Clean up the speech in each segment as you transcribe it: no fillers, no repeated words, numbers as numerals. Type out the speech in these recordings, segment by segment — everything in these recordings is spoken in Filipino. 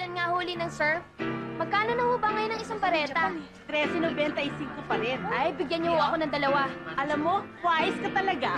ngayon nga huli ng surf. Magkano na ho ba ngayon ang isang pareta? 13.95 pa rin. Ay, bigyan niyo ho ako ng dalawa. Alam mo, wise ka talaga.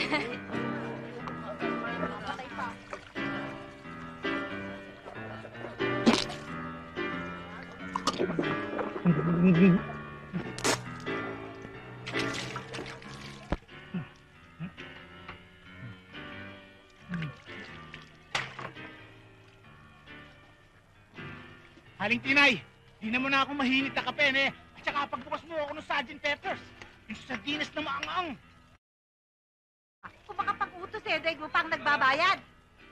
Haling Tinay, di naman ako mahinit na kape, eh. At saka pagbukas mo ako ng Sgt. Peppers, yung sardinas na maangang. Kung makapag-utos eh, dahil mo pang nagbabayad.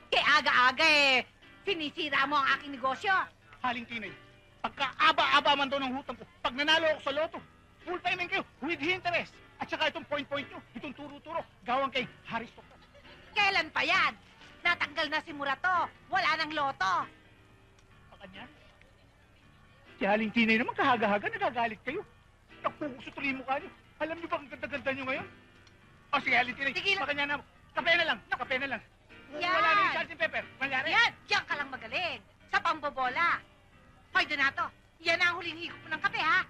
Kaya aga-aga eh, sinisira mo ang aking negosyo. Haling Tinay, pagka-aba-aba man daw ng hutang ko, pag nanalo ako sa loto, full payment kayo with interest. At saka itong point-point nyo, itong turo-turo, gawang kay Haris Toktas. Kailan pa yan? Natanggal na si Murato. Wala nang loto. Pakanyan? Si Haling Tinay naman kahaga-haga, nagagalit kayo. Nakukuso tuloy yung mukha nyo. Alam niyo ba ang ganda-ganda nyo ngayon? O sige, Haling Tinay, Sige lang. pakanyan na. Kape na lang, kape na lang. Kung Yan. wala na yung Sgt. Pepper, mangyari. Yan, diyan ka lang magaling. Sa pambobola. Hoy, Donato, yan ang huling higop mo ng kape, ha?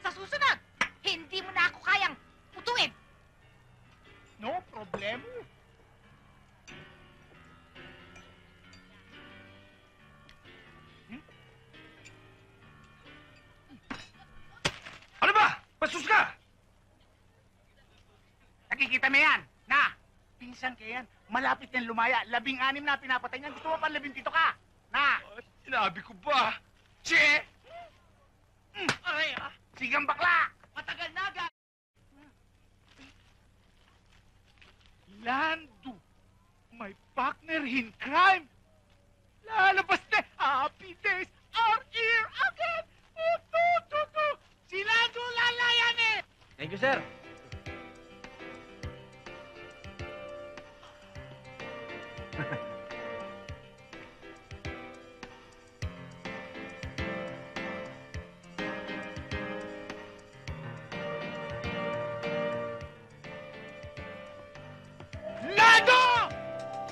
Sa susunod, hindi mo na ako kayang utuin. No problema. Ano ba? Bastos ka! Nakikita mo yan, na, pinsan ka yan. Malapit yan lumaya. 16 na pinapatay niyan. Gusto mo pa 17 ka? Na, Sinabi ko ba? Che! aray, sigang bakla. Matagal na, ga. Lando, my partner in crime. Lalabas na. Happy days are here again. Si Lando lalayan eh. Thank you, sir. Lando!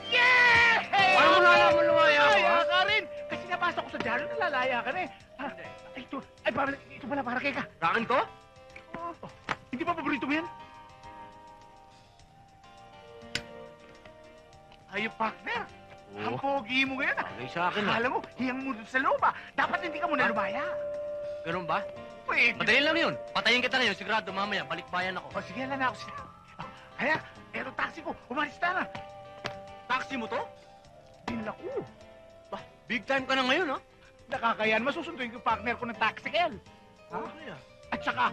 Yeah! Paano mo nalaman lumaya ako, Lumaya ha? ka rin. Kasi nabasa ko sa dyaryo na lalaya ka na eh. Ah, ito pala para kay ka. Rakin to? Oh, hindi ba paborito mo yan? Ay, partner. Ang pogi mo ngayon. Bagay sa akin, Akala mo, hiyang mo dun sa loob ah. Dapat hindi ka muna lumaya. Ganun ba? Pwede. Madali lang yun. Patayin kita ngayon. Sigurado mamaya. Balikbayan ako. O sige, lang na ako sila. Kaya, pero taxi ko, umalis na. Taxi mo to? Dinaku. Big time ka na ngayon, ha? Nakakayan, masusunduin ko yung partner ko ng taxi, Kel. Ha? Kaya. At saka,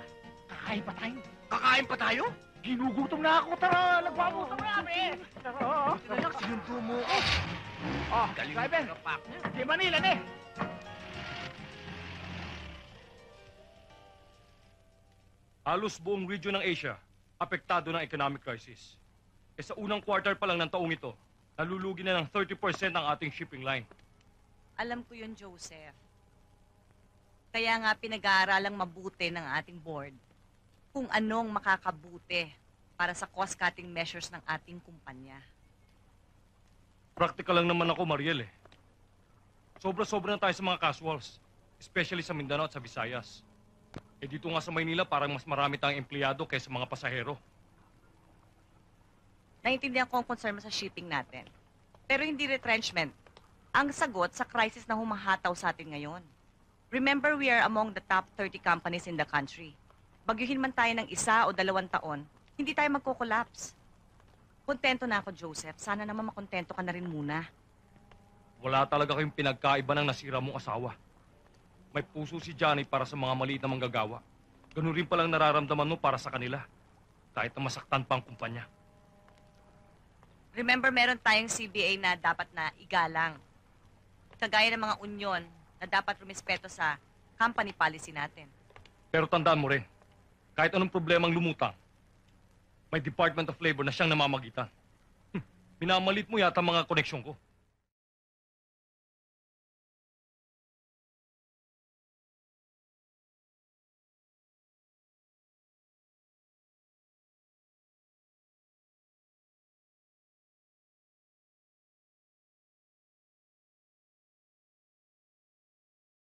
kakain pa tayo. Kakain pa tayo? Ginugutom na ako, tara. Nagpaputom na kami. Tara. Anak, sinundo mo ko. Oh, Galing driver. ka, partner. Di Manila na eh. Halos buong region ng Asia, apektado ng economic crisis. E sa unang quarter pa lang ng taong ito, nalulugi na ng 30% ang ating shipping line. Alam ko yun, Joseph. Kaya nga pinag-aaralang mabuti ng ating board kung anong makakabuti para sa cost-cutting measures ng ating kumpanya. Practical lang naman ako, Mariel eh. Sobra-sobra na tayo sa mga casuals, especially sa Mindanao at sa Visayas. Eh dito nga sa Maynila, parang mas marami tayong empleyado kaysa mga pasahero. Naintindihan ko ang concern mo sa shipping natin. Pero hindi retrenchment ang sagot sa crisis na humahataw sa atin ngayon. Remember, we are among the top 30 companies in the country. Bagyuhin man tayo ng 1 o 2 taon, hindi tayo magko-collapse. Kontento na ako, Joseph. Sana naman makontento ka na rin muna. Wala talaga kayong pinagkaiba ng nasira mong asawa. May puso si Johnny para sa mga maliit na manggagawa. Ganun rin palang nararamdaman mo para sa kanila. Kahit na masaktan pa ang kumpanya. Remember, meron tayong CBA na dapat na igalang. Kagaya ng mga union na dapat rumispeto sa company policy natin. Pero tandaan mo rin, kahit anong problemang lumutang, may Department of Labor na siyang namamagitan. Minamalit mo yata ang mga koneksyon ko.